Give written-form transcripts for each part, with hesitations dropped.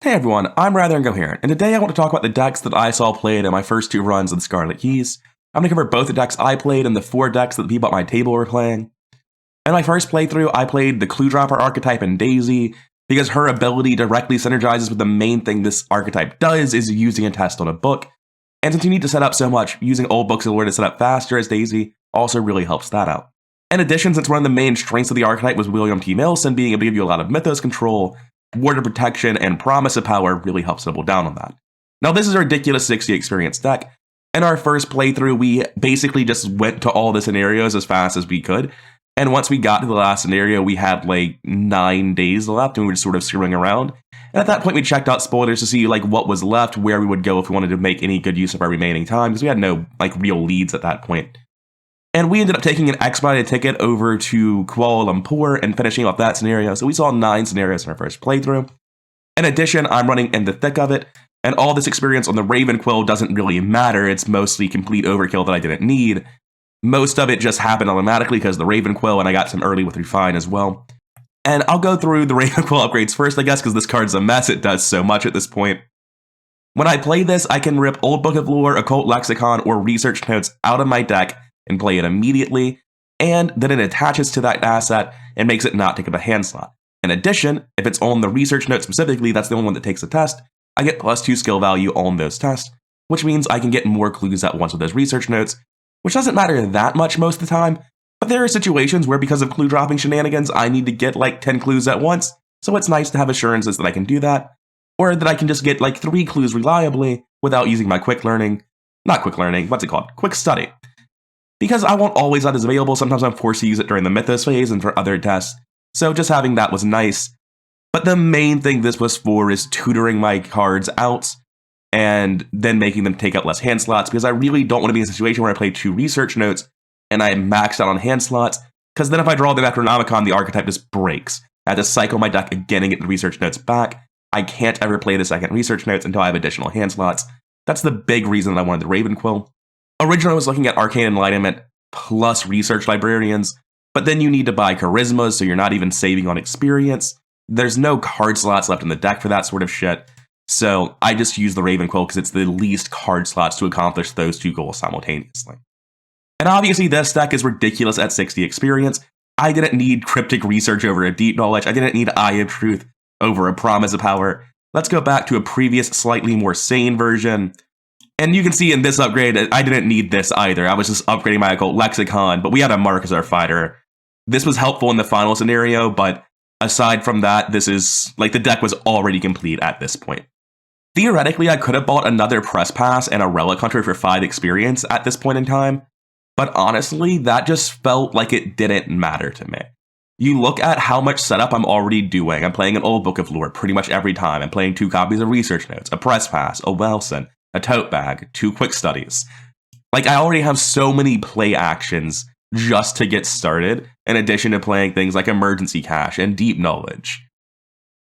Hey everyone, I'm Rather Incoherent, and today I want to talk about the decks that I saw played in my first two runs of the Scarlet Keys. I'm going to cover both the decks I played and the four decks that the people at my table were playing. In my first playthrough, I played the Clue Dropper archetype in Daisy, because her ability directly synergizes with the main thing this archetype does is using a test on a book. And since you need to set up so much, using old books in order to set up faster as Daisy also really helps that out. In addition, since one of the main strengths of the archetype was William T. Mailson being able to give you a lot of Mythos control, Ward of Protection, and Promise of Power really helps double down on that. Now, this is a ridiculous 60 experience deck. In our first playthrough, we basically just went to all the scenarios as fast as we could. And once we got to the last scenario, we had like 9 days left, and we were just sort of screwing around. And at that point, we checked out spoilers to see like what was left, where we would go if we wanted to make any good use of our remaining time, because we had no like real leads at that point. And we ended up taking an expedited ticket over to Kuala Lumpur and finishing off that scenario. So we saw 9 scenarios in our first playthrough. In addition, I'm running in the thick of it, and all this experience on the Raven Quill doesn't really matter. It's mostly complete overkill that I didn't need. Most of it just happened automatically because of the Raven Quill, and I got some early with Refine as well. And I'll go through the Raven Quill upgrades first, I guess, because this card's a mess. It does so much at this point. When I play this, I can rip Old Book of Lore, Occult Lexicon, or Research Notes out of my deck and play it immediately, and then it attaches to that asset and makes it not take up a hand slot. In addition, if it's on the Research Note specifically, that's the only one that takes a test, I get +2 skill value on those tests, which means I can get more clues at once with those Research Notes, which doesn't matter that much most of the time, but there are situations where because of clue dropping shenanigans, I need to get like 10 clues at once, so it's nice to have assurances that I can do that, or that I can just get like 3 clues reliably without using my quick study. Because I won't always have this available, sometimes I'm forced to use it during the Mythos phase and for other tests, so just having that was nice. But the main thing this was for is tutoring my cards out, and then making them take up less hand slots, because I really don't want to be in a situation where I play 2 Research Notes, and I max out on hand slots, because then if I draw the Necronomicon, the archetype just breaks. I have to cycle my deck again and get the Research Notes back. I can't ever play the second Research Notes until I have additional hand slots. That's the big reason that I wanted the Raven Quill. Originally, I was looking at Arcane Enlightenment plus Research Librarians, but then you need to buy Charisma, so you're not even saving on experience. There's no card slots left in the deck for that sort of shit, so I just use the Raven Quill because it's the least card slots to accomplish those 2 goals simultaneously. And obviously, this deck is ridiculous at 60 experience. I didn't need Cryptic Research over a Deep Knowledge. I didn't need Eye of Truth over a Promise of Power. Let's go back to a previous, slightly more sane version. And you can see in this upgrade, I didn't need this either. I was just upgrading my Occult Lexicon, but we had a Mark as our fighter. This was helpful in the final scenario, but aside from that, this is, like, the deck was already complete at this point. Theoretically, I could have bought another Press Pass and a Relic Hunter for 5 experience at this point in time, but honestly, that just felt like it didn't matter to me. You look at how much setup I'm already doing. I'm playing an Old Book of Lore pretty much every time. I'm playing 2 copies of Research Notes, a Press Pass, a Wilson, a Tote Bag, 2 Quick Studies. Like, I already have so many play actions just to get started, in addition to playing things like Emergency Cache and Deep Knowledge,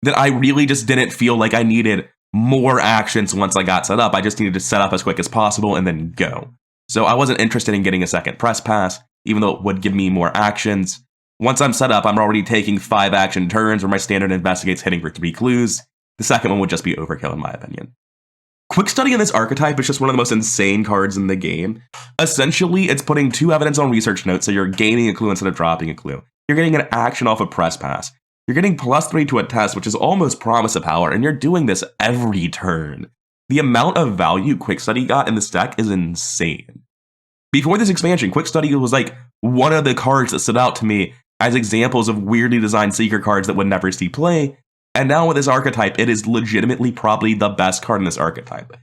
that I really just didn't feel like I needed more actions once I got set up. I just needed to set up as quick as possible and then go. So I wasn't interested in getting a second Press Pass, even though it would give me more actions. Once I'm set up, I'm already taking 5 action turns where my standard investigate's hitting for 3 clues. The second one would just be overkill in my opinion. Quick Study in this archetype is just one of the most insane cards in the game. Essentially, it's putting 2 evidence on Research Notes, so you're gaining a clue instead of dropping a clue. You're getting an action off a Press Pass. You're getting +3 to a test, which is almost Promise of Power, and you're doing this every turn. The amount of value Quick Study got in this deck is insane. Before this expansion, Quick Study was like one of the cards that stood out to me as examples of weirdly designed secret cards that would never see play. And now with this archetype, it is legitimately probably the best card in this archetype.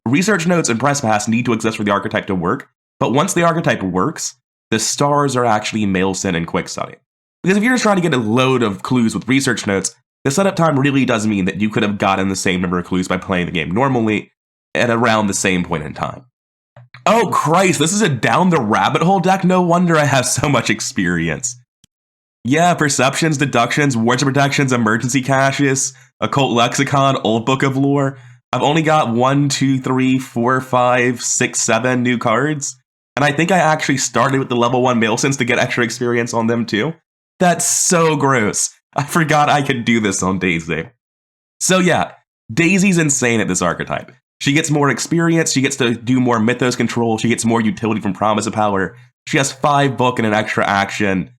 Research Notes and Press Pass need to exist for the archetype to work, but once the archetype works, the stars are actually Mailson and Quick Study. Because if you're just trying to get a load of clues with Research Notes, the setup time really does mean that you could have gotten the same number of clues by playing the game normally at around the same point in time. Oh Christ, this is a down the rabbit hole deck? No wonder I have so much experience. Yeah, Perceptions, Deductions, Wards of Protections, Emergency Caches, Occult Lexicon, Old Book of Lore. I've only got 1, 2, 3, 4, 5, 6, 7 new cards. And I think I actually started with the level 1 Mailsons to get extra experience on them too. That's so gross. I forgot I could do this on Daisy. So yeah, Daisy's insane at this archetype. She gets more experience, she gets to do more Mythos control, she gets more utility from Promise of Power, she has 5 book and an extra action.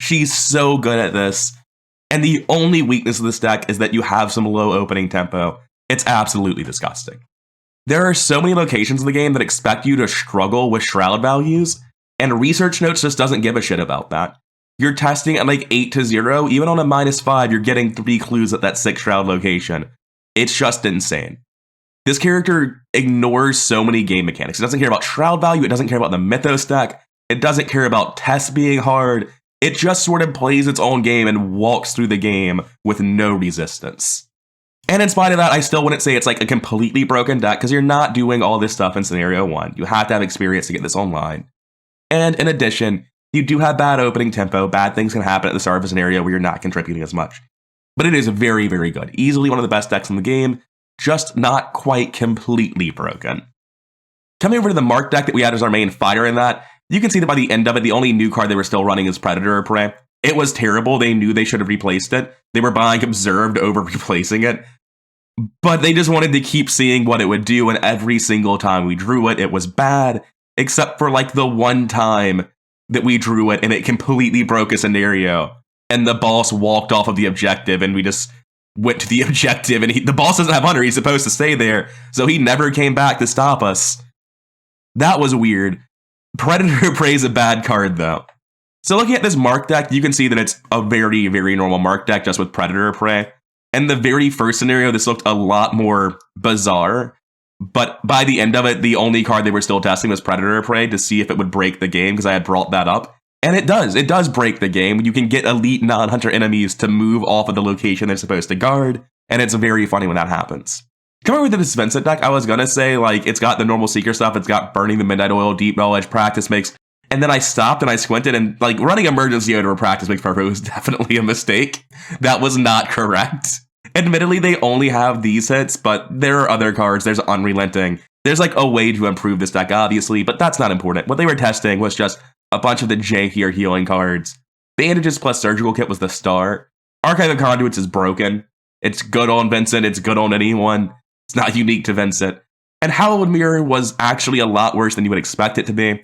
She's so good at this. And the only weakness of this deck is that you have some low opening tempo. It's absolutely disgusting. There are so many locations in the game that expect you to struggle with Shroud values, and Research Notes just doesn't give a shit about that. You're testing at like 8-0, even on a -5, you're getting 3 clues at that 6 Shroud location. It's just insane. This character ignores so many game mechanics. It doesn't care about Shroud value, it doesn't care about the Mythos deck, it doesn't care about tests being hard. It just sort of plays its own game and walks through the game with no resistance. And in spite of that, I still wouldn't say it's like a completely broken deck, because you're not doing all this stuff in Scenario 1. You have to have experience to get this online. And in addition, you do have bad opening tempo. Bad things can happen at the start of a scenario where you're not contributing as much. But it is very, very good. Easily one of the best decks in the game, just not quite completely broken. Coming over to the Mark deck that we had as our main fighter in that, you can see that by the end of it, the only new card they were still running is Predator or Prey. It was terrible. They knew they should have replaced it. They were buying Observed over replacing it. But they just wanted to keep seeing what it would do, and every single time we drew it, it was bad, except for like the one time that we drew it and it completely broke a scenario. And the boss walked off of the objective, and we just went to the objective, and the boss doesn't have Hunter. He's supposed to stay there, so he never came back to stop us. That was weird. Predator Prey is a bad card, though. So looking at this Mark deck, you can see that it's a very, very normal Mark deck, just with Predator Prey. And the very first scenario, this looked a lot more bizarre. But by the end of it, the only card they were still testing was Predator Prey to see if it would break the game, because I had brought that up. And it does. It does break the game. You can get elite non-hunter enemies to move off of the location they're supposed to guard, and it's very funny when that happens. Coming with this Vincent deck, I was going to say, like, it's got the normal Seeker stuff. It's got Burning the Midnight Oil, Deep Knowledge, Practice Makes. And then I stopped and I squinted, and, like, running Emergency over Practice Makes Perfect was definitely a mistake. That was not correct. Admittedly, they only have these hits, but there are other cards. There's Unrelenting. There's, like, a way to improve this deck, obviously, but that's not important. What they were testing was just a bunch of the J tier healing cards. Bandages plus Surgical Kit was the star. Archive of Conduits is broken. It's good on Vincent. It's good on anyone. It's not unique to Vincent. And Hallowed Mirror was actually a lot worse than you would expect it to be.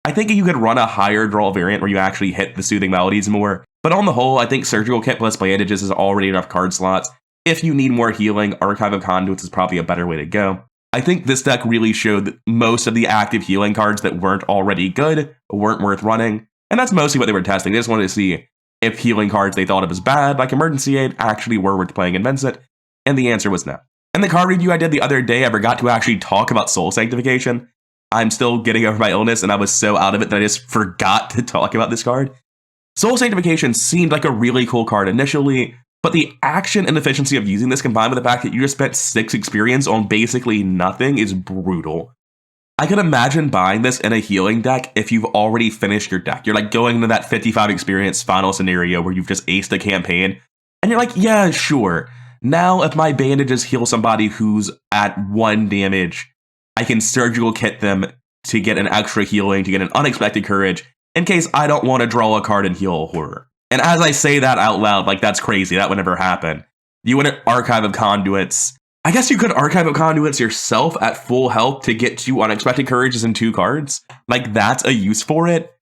I think you could run a higher draw variant where you actually hit the Soothing Melodies more. But on the whole, I think Surgical Kit plus Bandages is already enough card slots. If you need more healing, Archive of Conduits is probably a better way to go. I think this deck really showed that most of the active healing cards that weren't already good weren't worth running. And that's mostly what they were testing. They just wanted to see if healing cards they thought of as bad, like Emergency Aid, actually were worth playing in Vincent. And the answer was no. In the card review I did the other day, I forgot to actually talk about Soul Sanctification. I'm still getting over my illness, and I was so out of it that I just forgot to talk about this card. Soul Sanctification seemed like a really cool card initially, but the action and efficiency of using this combined with the fact that you just spent 6 experience on basically nothing is brutal. I could imagine buying this in a healing deck if you've already finished your deck. You're like going into that 55 experience final scenario where you've just aced a campaign, and you're like, yeah, sure. Now if my bandages heal somebody who's at 1 damage, I can Surgical Kit them to get an extra healing, to get an Unexpected Courage, in case I don't want to draw a card and heal a horror. And as I say that out loud, like, that's crazy. That would never happen. You want an Archive of Conduits. I guess you could Archive of Conduits yourself at full health to get 2 Unexpected Courages and 2 cards. Like, that's a use for it.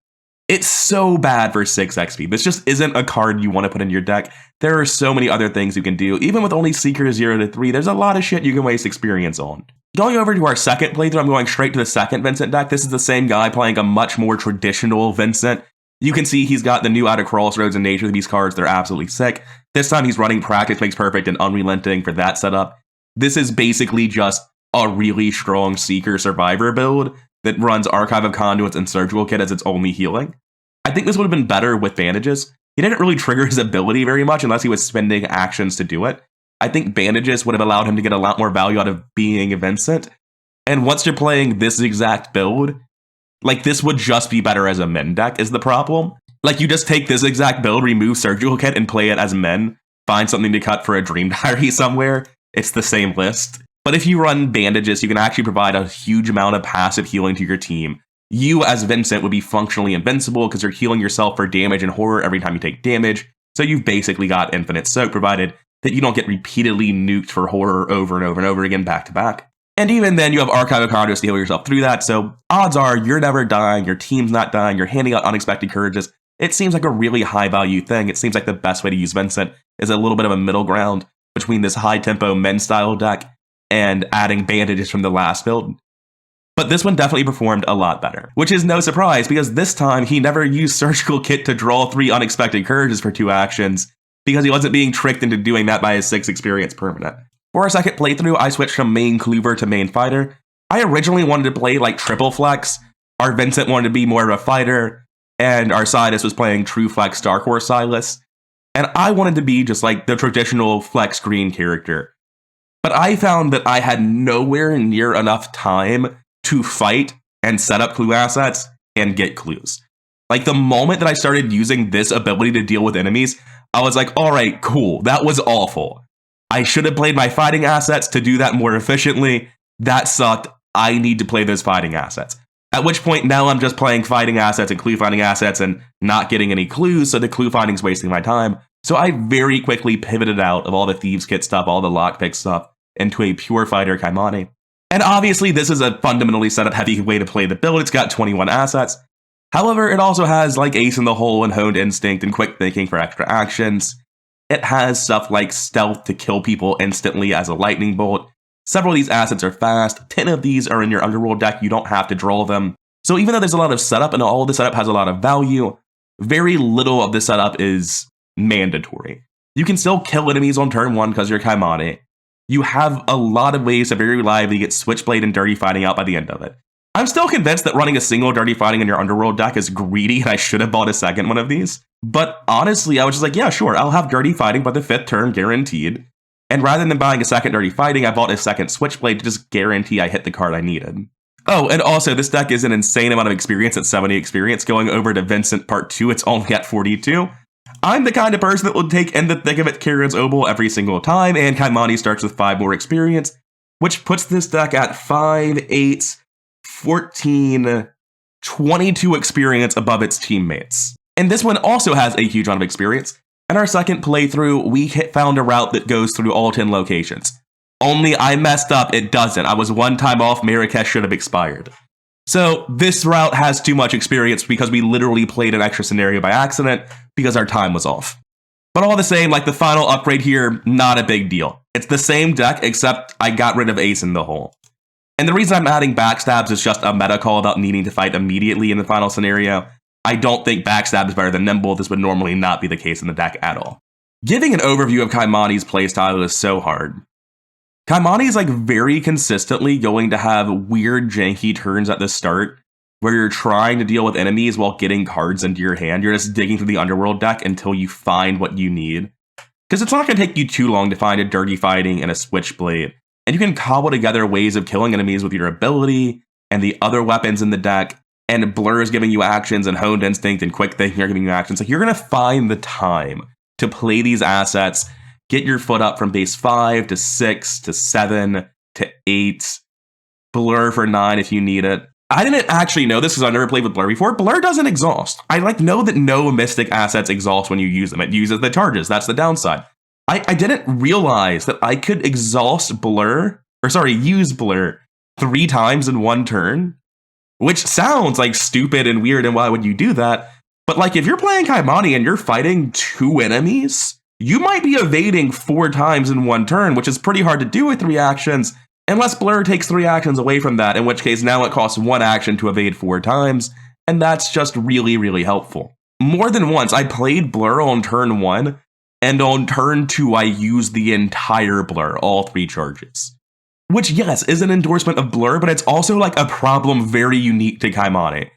It's so bad for 6 XP. This just isn't a card you want to put in your deck. There are so many other things you can do. Even with only Seeker 0 to 3, there's a lot of shit you can waste experience on. Going over to our second playthrough, I'm going straight to the second Vincent deck. This is the same guy playing a much more traditional Vincent. You can see he's got the new Out of Crossroads and Nature of these cards. They're absolutely sick. This time he's running Practice Makes Perfect and Unrelenting for that setup. This is basically just a really strong Seeker Survivor build that runs Archive of Conduits and Surgical Kit as its only healing. I think this would have been better with Bandages. He didn't really trigger his ability very much unless he was spending actions to do it. I think Bandages would have allowed him to get a lot more value out of being Vincent. And once you're playing this exact build, like, this would just be better as a men deck is the problem. Like, you just take this exact build, remove Surgical Kit, and play it as men. Find something to cut for a Dream Diary somewhere. It's the same list. But if you run Bandages, you can actually provide a huge amount of passive healing to your team. You, as Vincent, would be functionally invincible because you're healing yourself for damage and horror every time you take damage. So you've basically got infinite soak, provided that you don't get repeatedly nuked for horror over and over and over again back to back. And even then, you have Archive of Condos to heal yourself through that, so odds are you're never dying, your team's not dying, you're handing out unexpected courages. It seems like a really high-value thing. It seems like the best way to use Vincent is a little bit of a middle ground between this high-tempo men-style deck and adding bandages from the last build. But this one definitely performed a lot better, which is no surprise because this time he never used Surgical Kit to draw 3 unexpected courages for 2 actions because he wasn't being tricked into doing that by his 6 experience permanent. For our second playthrough, I switched from main Clover to main fighter. I originally wanted to play like triple flex. Our Vincent wanted to be more of a fighter, and our Silas was playing true flex Dark Horse Silas. And I wanted to be just like the traditional flex green character. But I found that I had nowhere near enough time to fight and set up clue assets and get clues. Like the moment that I started using this ability to deal with enemies, I was like, all right, cool, that was awful. I should have played my fighting assets to do that more efficiently. That sucked. I need to play those fighting assets. At which point now I'm just playing fighting assets and clue finding assets and not getting any clues, so the clue finding's wasting my time. So I very quickly pivoted out of all the Thieves Kit stuff, all the lockpick stuff, into a pure fighter Kaimani. And obviously this is a fundamentally setup heavy way to play the build. It's got 21 assets. However, it also has like Ace in the Hole and Honed Instinct and Quick Thinking for extra actions. It has stuff like Stealth to kill people instantly as a lightning bolt. Several of these assets are fast. 10 of these are in your Underworld deck. You don't have to draw them. So even though there's a lot of setup and all of the setup has a lot of value, very little of the setup is mandatory. You can still kill enemies on turn 1 because you're Kaimani. You have a lot of ways to very reliably get Switchblade and Dirty Fighting out by the end of it. I'm still convinced that running a single Dirty Fighting in your Underworld deck is greedy and I should have bought a second one of these. But honestly, I was just like, yeah, sure, I'll have Dirty Fighting by the 5th turn guaranteed. And rather than buying a second Dirty Fighting, I bought a second Switchblade to just guarantee I hit the card I needed. Oh, and also, this deck is an insane amount of experience at 70 experience. Going over to Vincent Part 2, it's only at 42. I'm the kind of person that will take In the Thick of It Kieran's Obol every single time, and Kaimani starts with 5 more experience, which puts this deck at 5, 8, 14, 22 experience above its teammates. And this one also has a huge amount of experience. In our second playthrough, we found a route that goes through all 10 locations. Only I messed up, it doesn't. I was one time off, Marrakesh should have expired. So this route has too much experience because we literally played an extra scenario by accident because our time was off. But all the same, like the final upgrade here, not a big deal. It's the same deck, except I got rid of Ace in the Hole. And the reason I'm adding Backstabs is just a meta call about needing to fight immediately in the final scenario. I don't think Backstab is better than Nimble. This would normally not be the case in the deck at all. Giving an overview of Kaimani's playstyle is so hard. Kaimani is like very consistently going to have weird janky turns at the start where you're trying to deal with enemies while getting cards into your hand. You're just digging through the Underworld deck until you find what you need. Because it's not going to take you too long to find a Dirty Fighting and a Switchblade. And you can cobble together ways of killing enemies with your ability and the other weapons in the deck. And Blur is giving you actions, and Honed Instinct and Quick Thinking are giving you actions. Like, you're going to find the time to play these assets, get your foot up from base 5 to 6 to 7 to 8, Blur for 9 if you need it. I didn't actually know this because I've never played with Blur before. Blur doesn't exhaust. I know that no Mystic assets exhaust when you use them. It uses the charges. That's the downside. I didn't realize that I could use Blur 3 times in one turn. Which sounds like stupid and weird, and why would you do that? But like, if you're playing Kaimani and you're fighting 2 enemies, you might be evading 4 times in one turn, which is pretty hard to do with 3 actions, unless Blur takes 3 actions away from that, in which case now it costs 1 action to evade 4 times, and that's just really, really helpful. More than once, I played Blur on turn 1, and on turn 2, I used the entire Blur, all 3 charges. Which, yes, is an endorsement of Blur, but it's also like a problem very unique to Kaimani.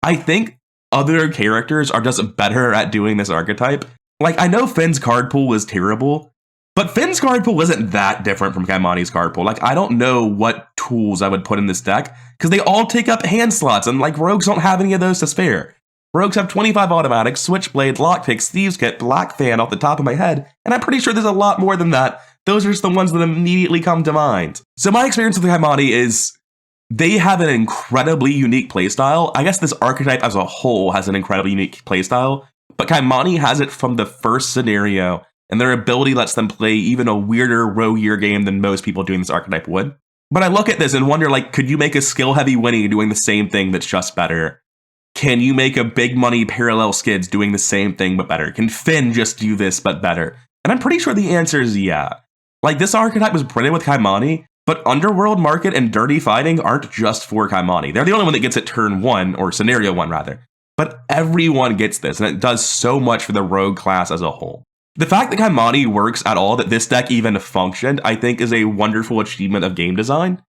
I think other characters are just better at doing this archetype. Like, I know Finn's card pool is terrible, but Finn's card pool isn't that different from Kaimani's card pool. Like, I don't know what tools I would put in this deck, because they all take up hand slots, and like, rogues don't have any of those to spare. Rogues have 25 automatics, Switchblade, Lockpicks, Thieves Kit, Black Fan off the top of my head, and I'm pretty sure there's a lot more than that. Those are just the ones that immediately come to mind. So my experience with Kaimani is they have an incredibly unique playstyle. I guess this archetype as a whole has an incredibly unique playstyle, but Kaimani has it from the first scenario and their ability lets them play even a weirder, roguier game than most people doing this archetype would. But I look at this and wonder, like, could you make a skill-heavy Winnie doing the same thing that's just better? Can you make a big money parallel Skids doing the same thing but better? Can Finn just do this but better? And I'm pretty sure the answer is yeah. Like, this archetype was printed with Kaimani, but Underworld Market and Dirty Fighting aren't just for Kaimani. They're the only one that gets it turn 1, or scenario 1 rather. But everyone gets this, and it does so much for the rogue class as a whole. The fact that Kaimani works at all, that this deck even functioned, I think is a wonderful achievement of game design.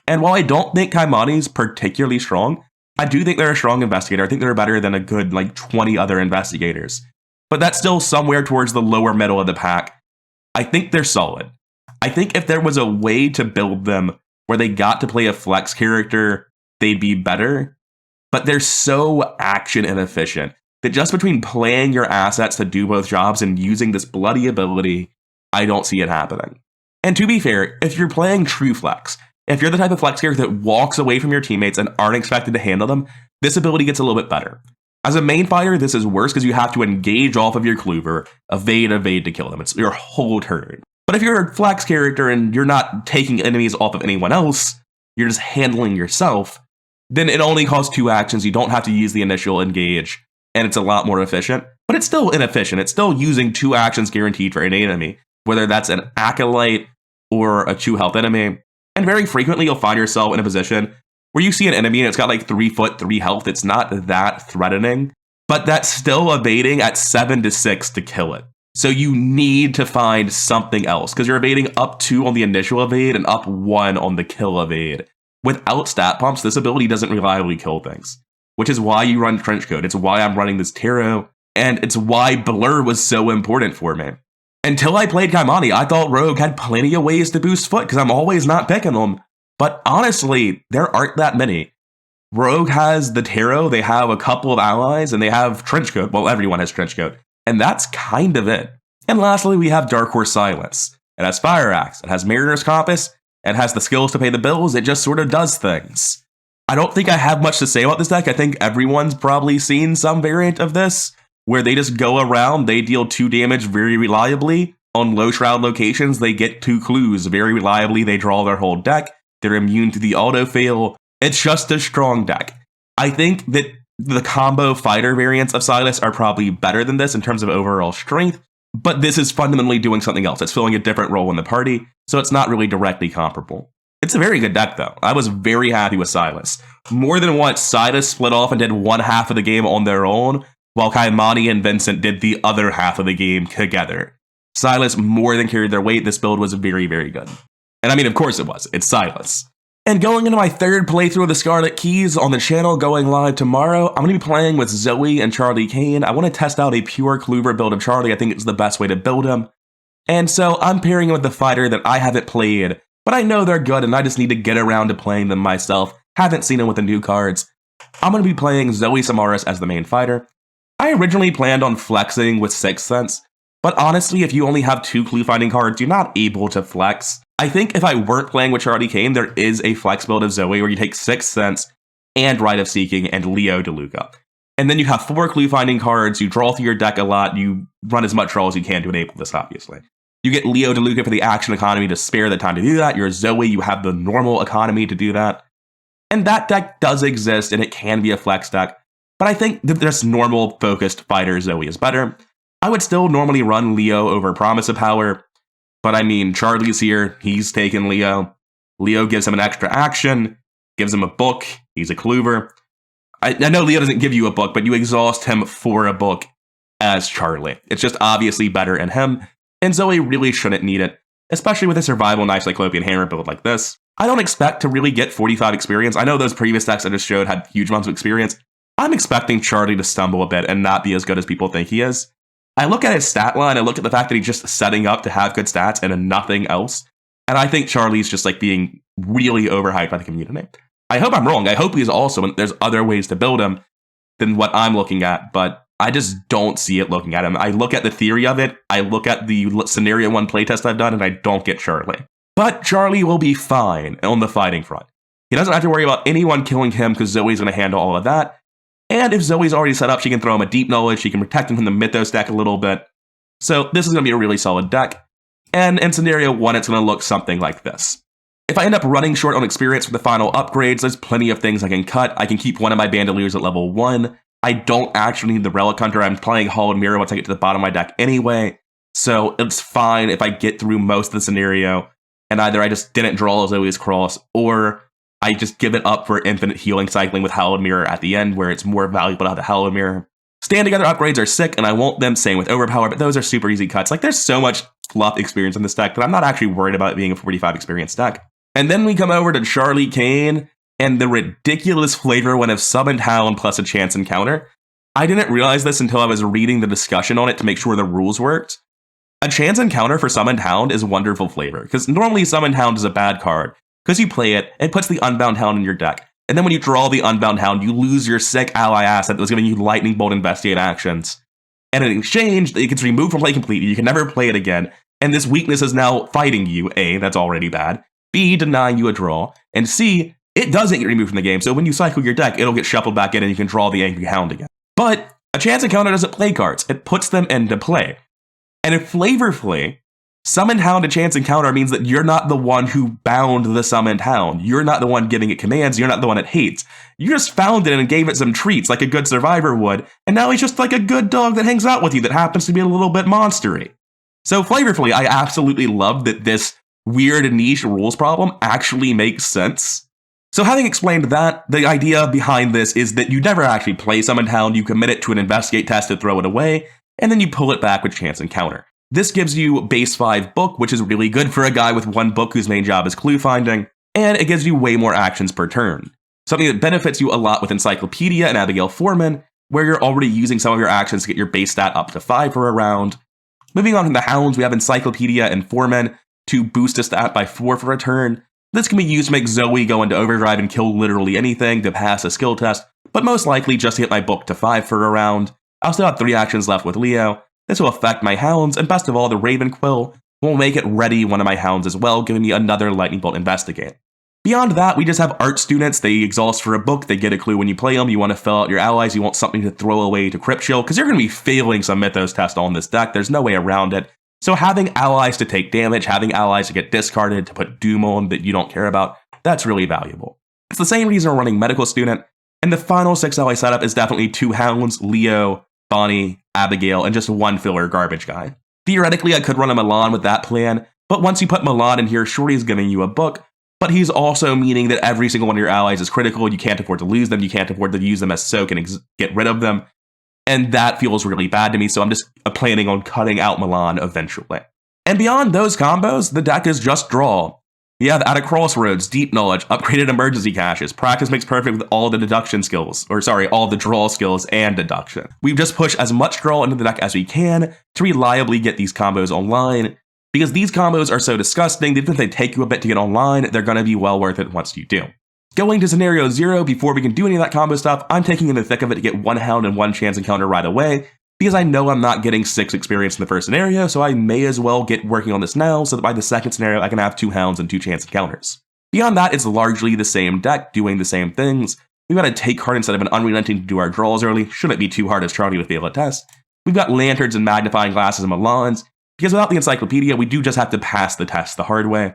And while I don't think Kaimani's particularly strong, I do think they're a strong investigator. I think they're better than a good, 20 other investigators. But that's still somewhere towards the lower middle of the pack. I think they're solid. I think if there was a way to build them where they got to play a flex character, they'd be better. But they're so action inefficient that just between playing your assets to do both jobs and using this bloody ability, I don't see it happening. And to be fair, if you're playing true flex, if you're the type of flex character that walks away from your teammates and aren't expected to handle them, this ability gets a little bit better. As a main fighter, this is worse because you have to engage off of your clover, evade to kill them. It's your whole turn. But if you're a flex character and you're not taking enemies off of anyone else, you're just handling yourself, then it only costs 2 actions. You don't have to use the initial engage, and it's a lot more efficient. But it's still inefficient. It's still using 2 actions guaranteed for an enemy, whether that's an Acolyte or a 2 health enemy. And very frequently, you'll find yourself in a position where you see an enemy and it's got 3 foot, 3 health. It's not that threatening, but that's still evading at 7 to 6 to kill it. So you need to find something else because you're evading up 2 on the initial evade and up 1 on the kill evade. Without stat pumps, this ability doesn't reliably kill things, which is why you run Trenchcoat. It's why I'm running this Tarot, and it's why Blur was so important for me. Until I played Kaimani, I thought Rogue had plenty of ways to boost foot because I'm always not picking them. But honestly, there aren't that many. Rogue has the Tarot, they have a couple of allies, and they have Trenchcoat. Well, everyone has Trenchcoat. And that's kind of it. And lastly, we have Dark Horse Silence. It has Fire Axe, it has Mariner's Compass, it has the skills to pay the bills, it just sort of does things. I don't think I have much to say about this deck. I think everyone's probably seen some variant of this, where they just go around, they deal 2 damage very reliably. On low shroud locations, they get 2 clues very reliably, they draw their whole deck, they're immune to the auto-fail. It's just a strong deck. I think that the combo fighter variants of Silas are probably better than this in terms of overall strength, but this is fundamentally doing something else. It's filling a different role in the party, so it's not really directly comparable. It's a very good deck, though. I was very happy with Silas. More than once, Silas split off and did one half of the game on their own, while Kaimani and Vincent did the other half of the game together. Silas more than carried their weight. This build was very, very good. And I mean, of course it was. It's Silas. And going into my 3rd playthrough of the Scarlet Keys on the channel going live tomorrow, I'm going to be playing with Zoey and Charlie Kane. I want to test out a pure Clover build of Charlie. I think it's the best way to build him. And so I'm pairing him with the fighter that I haven't played, but I know they're good and I just need to get around to playing them myself. Haven't seen them with the new cards. I'm going to be playing Zoey Samaras as the main fighter. I originally planned on flexing with Sixth Sense, but honestly, if you only have 2 clue finding cards, you're not able to flex. I think if I weren't playing with Charlie Kane, there is a flex build of Zoey where you take Sixth Sense and Rite of Seeking and Leo DeLuca. And then you have 4 clue finding cards, you draw through your deck a lot, you run as much draw as you can to enable this, obviously. You get Leo DeLuca for the action economy to spare the time to do that. You're Zoey, you have the normal economy to do that. And that deck does exist, and it can be a flex deck. But I think that this normal focused fighter Zoey is better. I would still normally run Leo over Promise of Power. But I mean, Charlie's here, he's taken Leo. Leo gives him an extra action, gives him a book, he's a Clover. I know Leo doesn't give you a book, but you exhaust him for a book as Charlie. It's just obviously better in him, and Zoey really shouldn't need it, especially with a Survival Knife Cyclopean Hammer build like this. I don't expect to really get 45 experience. I know those previous decks I just showed had huge amounts of experience. I'm expecting Charlie to stumble a bit and not be as good as people think he is. I look at his stat line, I look at the fact that he's just setting up to have good stats and nothing else, and I think Charlie's just being really overhyped by the community. I hope I'm wrong. I hope he's also, and there's other ways to build him than what I'm looking at, but I just don't see it looking at him. I look at the theory of it, I look at the Scenario 1 playtest I've done, and I don't get Charlie. But Charlie will be fine on the fighting front. He doesn't have to worry about anyone killing him because Zoey's going to handle all of that. And if Zoey's already set up, she can throw him a Deep Knowledge, she can protect him from the Mythos deck a little bit. So this is going to be a really solid deck. And in scenario 1, it's going to look something like this. If I end up running short on experience for the final upgrades, there's plenty of things I can cut. I can keep one of my Bandoliers at level 1. I don't actually need the Relic Hunter. I'm playing Hollowed Mirror once I get to the bottom of my deck anyway. So it's fine if I get through most of the scenario and either I just didn't draw Zoey's Cross or I just give it up for infinite healing cycling with Hallowed Mirror at the end, where it's more valuable to have the Hallowed Mirror. Stand Together upgrades are sick, and I want them, same with Overpower, but those are super easy cuts. Like, there's so much fluff experience in this deck that I'm not actually worried about it being a 45 experience deck. And then we come over to Charlie Kane and the ridiculous flavor one of Summoned Hound plus a chance encounter. I didn't realize this until I was reading the discussion on it to make sure the rules worked. A chance encounter for Summoned Hound is wonderful flavor, because normally Summoned Hound is a bad card, because you play it, it puts the Unbound Hound in your deck. And then when you draw the Unbound Hound, you lose your sick ally asset that was giving you Lightning Bolt Investigate actions. And in exchange, it gets removed from play completely, you can never play it again, and this weakness is now fighting you. A, that's already bad. B, denying you a draw. And C, it doesn't get removed from the game, so when you cycle your deck, it'll get shuffled back in and you can draw the Angry Hound again. But a chance encounter doesn't play cards, it puts them into play. And in Flavorfully, Summoned Hound and Chance Encounter means that you're not the one who bound the Summoned Hound. You're not the one giving it commands. You're not the one it hates. You just found it and gave it some treats like a good survivor would, and now he's just like a good dog that hangs out with you that happens to be a little bit monstery. So Flavorfully, I absolutely love that this weird niche rules problem actually makes sense. So having explained that, the idea behind this is that you never actually play Summoned Hound, you commit it to an Investigate test to throw it away, and then you pull it back with Chance Encounter. This gives you base 5 book, which is really good for a guy with one book whose main job is clue finding, and it gives you way more actions per turn. Something that benefits you a lot with Encyclopedia and Abigail Foreman, where you're already using some of your actions to get your base stat up to 5 for a round. Moving on to the Hounds, we have Encyclopedia and Foreman to boost a stat by 4 for a turn. This can be used to make Zoey go into overdrive and kill literally anything to pass a skill test, but most likely just to get my book to 5 for a round. I'll still have 3 actions left with Leo. This will affect my Hounds, and best of all, the Raven Quill will make it ready one of my Hounds as well, giving me another Lightning Bolt Investigate. Beyond that, we just have art students. They exhaust for a book, they get a clue when you play them, you want to fill out your allies, you want something to throw away to Crypt Shield, because you're going to be failing some Mythos test on this deck, there's no way around it. So having allies to take damage, having allies to get discarded, to put Doom on that you don't care about, that's really valuable. It's the same reason we're running Medical Student, and the final 6 ally setup is definitely 2 Hounds, Leo, Bonnie, Abigail, and just 1 filler garbage guy. Theoretically, I could run a Milan with that plan, but once you put Milan in here, sure, he's giving you a book, but he's also meaning that every single one of your allies is critical, you can't afford to lose them, you can't afford to use them as soak and get rid of them, and that feels really bad to me, so I'm just planning on cutting out Milan eventually. And beyond those combos, the deck is just draw. You have At a Crossroads, Deep Knowledge, upgraded emergency caches, Practice Makes Perfect with all the deduction skills, all the draw skills and deduction. We just push as much draw into the deck as we can to reliably get these combos online, because these combos are so disgusting that even if they take you a bit to get online, they're going to be well worth it once you do. Going to scenario 0, before we can do any of that combo stuff, I'm taking in the thick of it to get 1 Hound and 1 Chance Encounter right away, because I know I'm not getting 6 experience in the first scenario, so I may as well get working on this now so that by the second scenario I can have 2 Hounds and 2 Chance Encounters. Beyond that, it's largely the same deck, doing the same things. We've got a take card instead of an Unrelenting to do our draws early, shouldn't be too hard as Charlie would fail a test. We've got Lanterns and Magnifying Glasses and Milans, because without the Encyclopedia, we do just have to pass the test the hard way.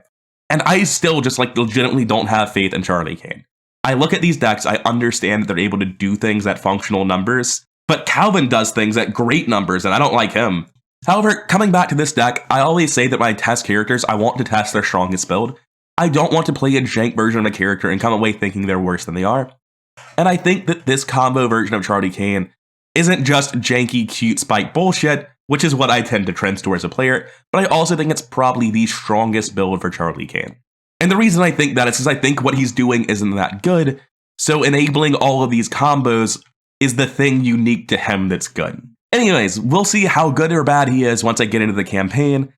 And I still just legitimately don't have faith in Charlie Kane. I look at these decks, I understand that they're able to do things at functional numbers, but Calvin does things at great numbers, and I don't like him. However, coming back to this deck, I always say that when I test characters, I want to test their strongest build. I don't want to play a jank version of a character and come away thinking they're worse than they are. And I think that this combo version of Charlie Kane isn't just janky, cute, spike bullshit, which is what I tend to trend towards as a player, but I also think it's probably the strongest build for Charlie Kane. And the reason I think that is because I think what he's doing isn't that good, so enabling all of these combos is the thing unique to him that's good. Anyways, we'll see how good or bad he is once I get into the campaign,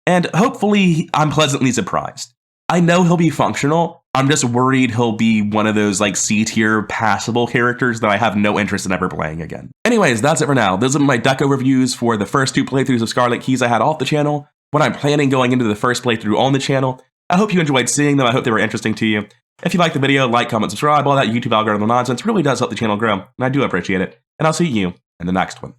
and hopefully I'm pleasantly surprised. I know he'll be functional, I'm just worried he'll be one of those C-tier passable characters that I have no interest in ever playing again. Anyways, that's it for now. Those are my deck overviews for the first 2 playthroughs of Scarlet Keys I had off the channel, what I'm planning going into the first playthrough on the channel. I hope you enjoyed seeing them, I hope they were interesting to you. If you liked the video, like, comment, subscribe, all that YouTube algorithm nonsense really does help the channel grow, and I do appreciate it. And I'll see you in the next one.